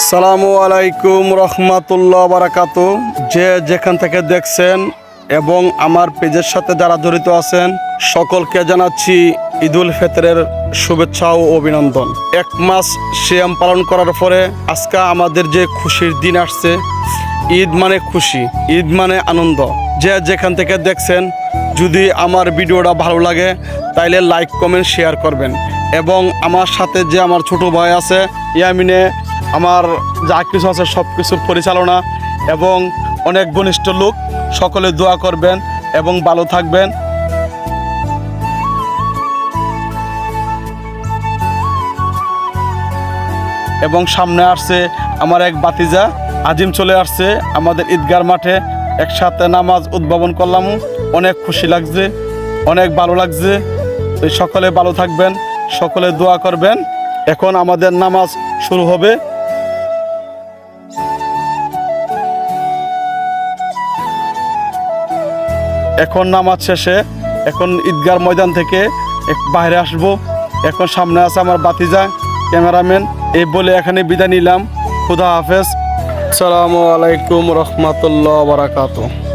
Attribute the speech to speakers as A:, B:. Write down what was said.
A: আসসালামু আলাইকুম রহমাতুল্লাহ বারাকাতু। যে যেখান থেকে দেখছেন এবং আমার পেজের সাথে যারা জড়িত আছেন সকলকে জানাচ্ছি ঈদুল ফিতরের শুভেচ্ছা ও অভিনন্দন। এক মাস সিয়াম পালন করার পরে আজকে আমাদের যে খুশির দিন আসছে। ঈদ মানে খুশি, ঈদ মানে আনন্দ। যে যেখান থেকে দেখছেন যদি আমার ভিডিওটা ভালো লাগে তাইলে লাইক কমেন্ট শেয়ার করবেন এবং আমার সাথে যে আমার ছোট ভাই আছে ইয়ামিনে আমার যা কিছু আছে সব কিছুর পরিচালনা এবং অনেক ঘনিষ্ঠ লোক, সকলে দোয়া করবেন এবং ভালো থাকবেন। এবং সামনে আসছে আমার এক ভাতিজা আজিম, চলে আসছে আমাদের ঈদগার মাঠে, একসাথে নামাজ উদ্ভাবন করলাম। অনেক খুশি লাগছে, অনেক ভালো লাগছে। তো সকলে ভালো থাকবেন, সকলে দোয়া করবেন। এখন আমাদের নামাজ শুরু হবে। এখন নামাজ শেষে এখন ঈদগার ময়দান থেকে বাইরে আসব। এখন সামনে আছে আমার ভাতিজা ক্যামেরাম্যান। এই বলে এখানে বিদায় নিলাম। খুদা হাফেজ। আসসালামু আলাইকুম রহমতুল্লাহ বারাকাতুহু।